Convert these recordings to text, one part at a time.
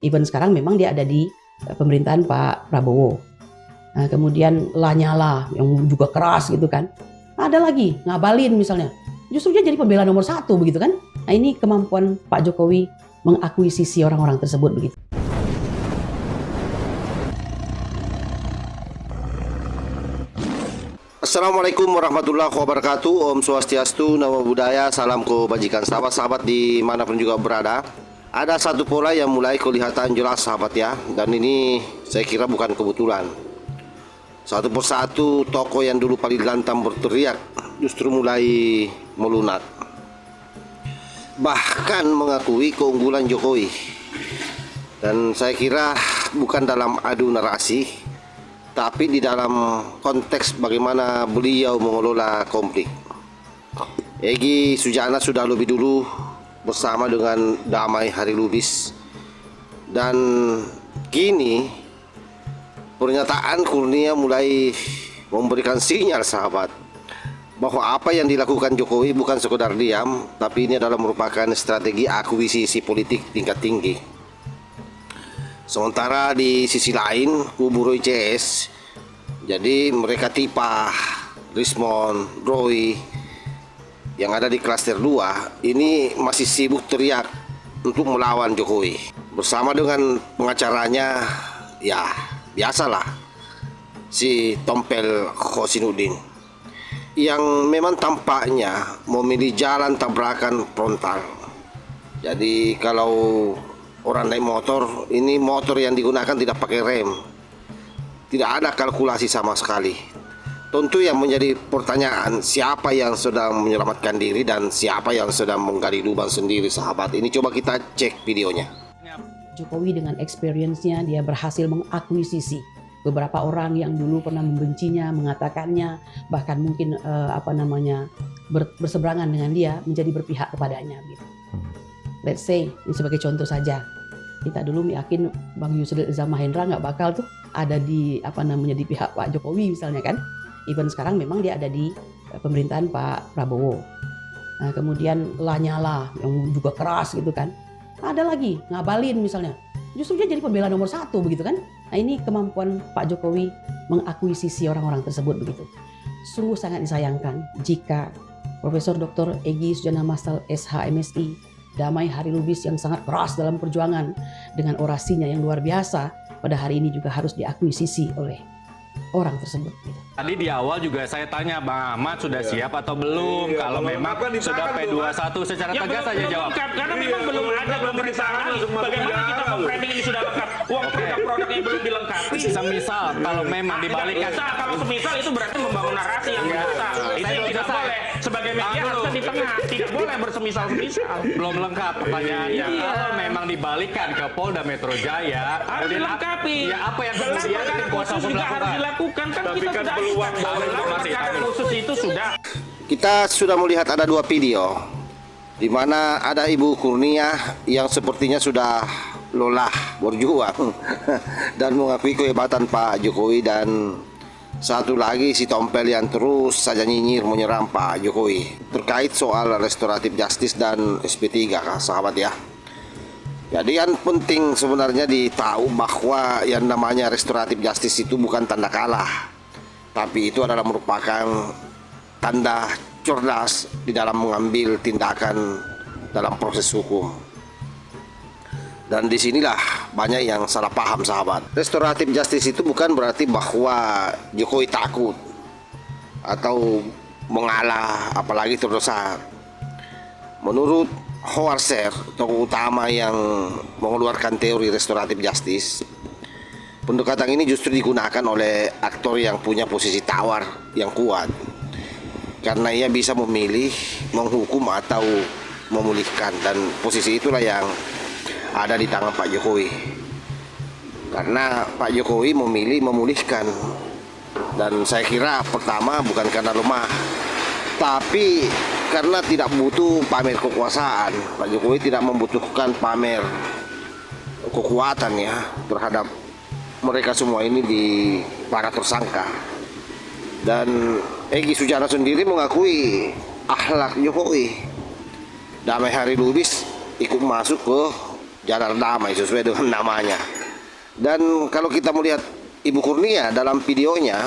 Even sekarang memang dia ada di pemerintahan Pak Prabowo. Nah, kemudian Lanyala yang juga keras gitu kan. Ada lagi Ngabalin misalnya. Justru dia jadi pembela nomor 1 begitu kan. Nah, ini kemampuan Pak Jokowi mengakuisisi orang-orang tersebut begitu. Assalamualaikum warahmatullahi wabarakatuh. Om Swastiastu, Namo Buddhaya, salam kebajikan sahabat-sahabat dimanapun juga berada. Ada satu pola yang mulai kelihatan jelas sahabat ya. Dan ini saya kira bukan kebetulan. Satu persatu tokoh yang dulu paling lantang berteriak justru mulai melunak. Bahkan mengakui keunggulan Jokowi. Dan saya kira bukan dalam adu narasi, tapi di dalam konteks bagaimana beliau mengelola konflik. Egy Sujana sudah lebih dulu bersama dengan Damai Harilubis, dan kini pernyataan Kurnia mulai memberikan sinyal sahabat bahwa apa yang dilakukan Jokowi bukan sekedar diam, tapi ini adalah merupakan strategi akuisisi politik tingkat tinggi. Sementara di sisi lain kubu Roy CS, jadi mereka Tipah, Rismon, Roy yang ada di klaster 2 ini masih sibuk teriak untuk melawan Jokowi bersama dengan pengacaranya, ya biasalah, si Tompel Khosinuddin, yang memang tampaknya memilih jalan tabrakan frontal. Jadi kalau orang naik motor, ini motor yang digunakan tidak pakai rem, tidak ada kalkulasi sama sekali. Tentu yang menjadi pertanyaan, siapa yang sedang menyelamatkan diri dan siapa yang sedang menggali lubang sendiri sahabat. Ini coba kita cek videonya. Jokowi dengan experience-nya dia berhasil mengakuisisi beberapa orang yang dulu pernah membencinya, mengatakannya, bahkan mungkin berseberangan dengan dia, menjadi berpihak kepadanya gitu. Let's say, ini sebagai contoh saja, kita dulu yakin Bang Yusril Iza Mahendra nggak bakal tuh ada di di pihak Pak Jokowi misalnya kan. Even sekarang memang dia ada di pemerintahan Pak Prabowo. Nah, kemudian Lanyala yang juga keras gitu kan. Ada lagi Ngabalin misalnya. Justru dia jadi pembela nomor 1 begitu kan. Nah, ini kemampuan Pak Jokowi mengakuisisi orang-orang tersebut begitu. Sungguh sangat disayangkan jika Profesor Dr. Egy Sujana Masal SH MSI, Damai Harilubis yang sangat keras dalam perjuangan dengan orasinya yang luar biasa, pada hari ini juga harus diakuisisi oleh orang tersebut gitu. Tadi di awal juga saya tanya, Bang Ahmad sudah siap atau belum? Kalau memang sudah P21 secara tegas saja jawab. Karena memang belum ada, belum ditangani. Bagaimana kita memframing ini sudah lengkap? Uang produk-produknya belum dilengkapi. Semisal kalau memang dibalikan. Kalau semisal itu berarti membangun narasi yang bisa. Itu yang tidak boleh. Sebagai media harusnya di tengah. Tidak boleh bersemisal-semisal. Belum lengkap pertanyaannya. Kalau memang dibalikan ke Polda Metro Jaya, harus dilengkapi. Ya apa yang kemudian tim kuasa hukum harus dilakukan. Kan kita sudah perkara khusus itu sudah. Kita sudah melihat ada 2 video di mana ada Ibu Kurnia yang sepertinya sudah lelah berjuang dan mengakui kehebatan Pak Jokowi, dan satu lagi si Tompel yang terus saja nyinyir menyerang Pak Jokowi terkait soal restoratif justice dan SP3 sahabat ya. Jadi yang penting sebenarnya ditahu bahwa yang namanya restoratif justice itu bukan tanda kalah, tapi itu adalah merupakan tanda cerdas di dalam mengambil tindakan dalam proses hukum. Dan disinilah banyak yang salah paham sahabat. Restoratif justice itu bukan berarti bahwa Jokowi takut atau mengalah apalagi terdesak. Menurut Hoarser, tokoh utama yang mengeluarkan teori restoratif justice, pendekatan ini justru digunakan oleh aktor yang punya posisi tawar yang kuat, karena ia bisa memilih menghukum atau memulihkan, dan posisi itulah yang ada di tangan Pak Jokowi. Karena Pak Jokowi memilih memulihkan, dan saya kira pertama bukan karena lemah, tapi karena tidak butuh pamer kekuasaan. Pak Jokowi tidak membutuhkan pamer kekuatan ya terhadap mereka semua ini di para tersangka. Dan Egy Sujana sendiri mengakui akhlak Jokowi. Damai Harilubis ikut masuk ke Jalan Damai sesuai dengan namanya. Dan kalau kita melihat Ibu Kurnia dalam videonya,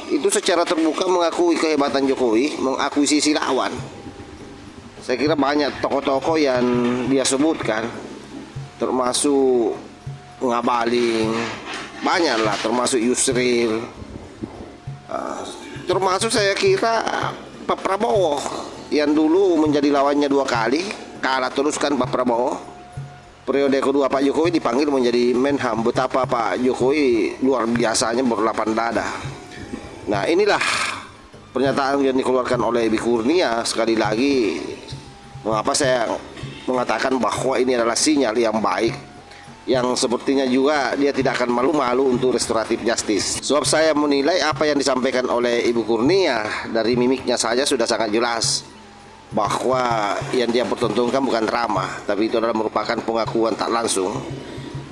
itu secara terbuka mengakui kehebatan Jokowi, mengakuisisi lawan. Saya kira banyak tokoh-tokoh yang dia sebutkan, termasuk Ngabalin, banyaklah, termasuk Yusril, termasuk saya kira Pak Prabowo yang dulu menjadi lawannya 2 kali, kalah terus kan Pak Prabowo. Periode kedua Pak Jokowi dipanggil menjadi Menham. Betapa Pak Jokowi luar biasanya berlapang dada. Nah, inilah pernyataan yang dikeluarkan oleh Ibu Kurnia. Sekali lagi, mengapa saya mengatakan bahwa ini adalah sinyal yang baik, yang sepertinya juga dia tidak akan malu-malu untuk restoratif justice. Sebab saya menilai apa yang disampaikan oleh Ibu Kurnia dari mimiknya saja sudah sangat jelas bahwa yang dia pertontonkan bukan drama, tapi itu adalah merupakan pengakuan tak langsung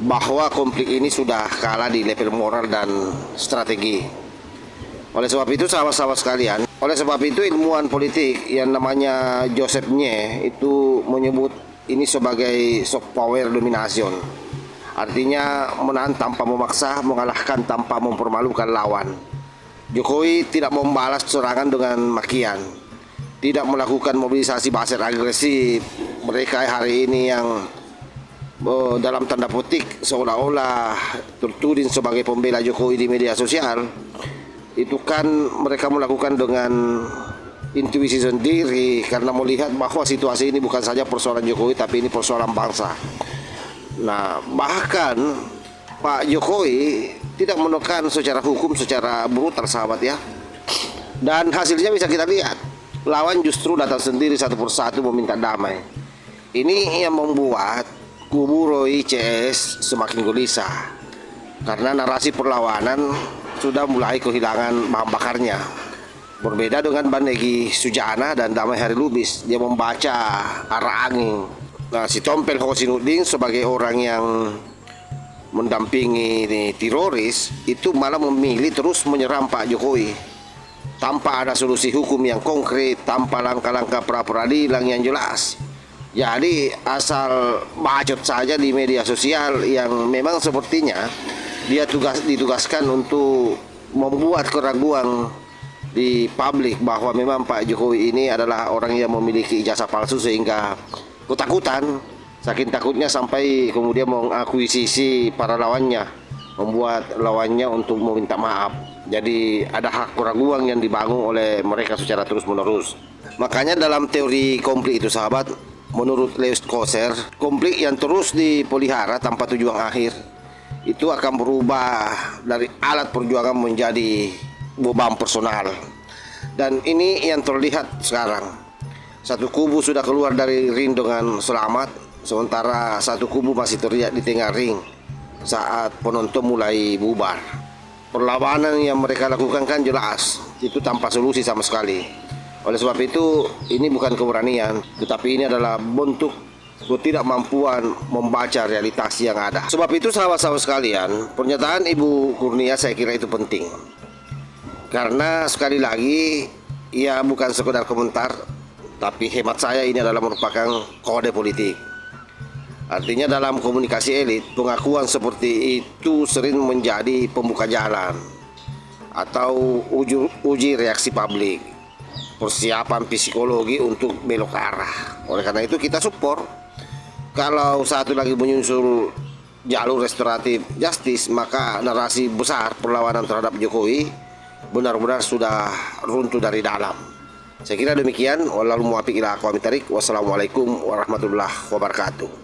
bahwa konflik ini sudah kalah di level moral dan strategi. Oleh sebab itu, sahabat-sahabat sekalian, oleh sebab itu ilmuwan politik yang namanya Joseph Nye itu menyebut ini sebagai soft power domination. Artinya menahan tanpa memaksa, mengalahkan tanpa mempermalukan lawan. Jokowi tidak membalas serangan dengan makian, tidak melakukan mobilisasi buzzer agresif. Mereka hari ini yang dalam tanda petik seolah-olah tertuding sebagai pembela Jokowi di media sosial, itu kan mereka melakukan dengan intuisi sendiri karena melihat bahwa situasi ini bukan saja persoalan Jokowi, tapi ini persoalan bangsa. Nah, bahkan Pak Jokowi tidak menekan secara hukum, secara brutal, sahabat ya. Dan hasilnya bisa kita lihat, lawan justru datang sendiri satu persatu meminta damai. Ini yang membuat kubu Roy CS semakin gelisah karena narasi perlawanan sudah mulai kehilangan bahan bakarnya. Berbeda dengan Bandegi Sujana dan Damai Hari Lubis, dia membaca arah angin. Nah, si Tompel Hosinuddin sebagai orang yang mendampingi teroris itu malah memilih terus menyerang Pak Jokowi tanpa ada solusi hukum yang konkret, tanpa langkah-langkah pra-peradilan yang jelas. Jadi asal bacot saja di media sosial yang memang sepertinya dia ditugaskan untuk membuat keraguan di publik bahwa memang Pak Jokowi ini adalah orang yang memiliki ijazah palsu, sehingga ketakutan, saking takutnya sampai kemudian mengakuisisi para lawannya, membuat lawannya untuk meminta maaf. Jadi ada hak keraguan yang dibangun oleh mereka secara terus-menerus. Makanya dalam teori konflik itu, sahabat, menurut Lewis Koser, konflik yang terus dipelihara tanpa tujuan akhir itu akan berubah dari alat perjuangan menjadi beban personal. Dan ini yang terlihat sekarang. Satu kubu sudah keluar dari ring dengan selamat, sementara satu kubu masih terlihat di tengah ring saat penonton mulai bubar. Perlawanan yang mereka lakukan kan jelas, itu tanpa solusi sama sekali. Oleh sebab itu, ini bukan keberanian, tetapi ini adalah bentuk ketidakmampuan membaca realitas yang ada. Sebab itu, sahabat-sahabat sekalian, pernyataan Ibu Kurnia saya kira itu penting. Karena sekali lagi, ia bukan sekedar komentar, tapi hemat saya ini adalah merupakan kode politik. Artinya dalam komunikasi elit, pengakuan seperti itu sering menjadi pembuka jalan atau uji reaksi publik, persiapan psikologi untuk belok arah. Oleh karena itu kita support. Kalau satu lagi menyusul jalur restoratif justice, maka narasi besar perlawanan terhadap Jokowi benar-benar sudah runtuh dari dalam. Saya kira demikian. Wassalamualaikum warahmatullahi wabarakatuh.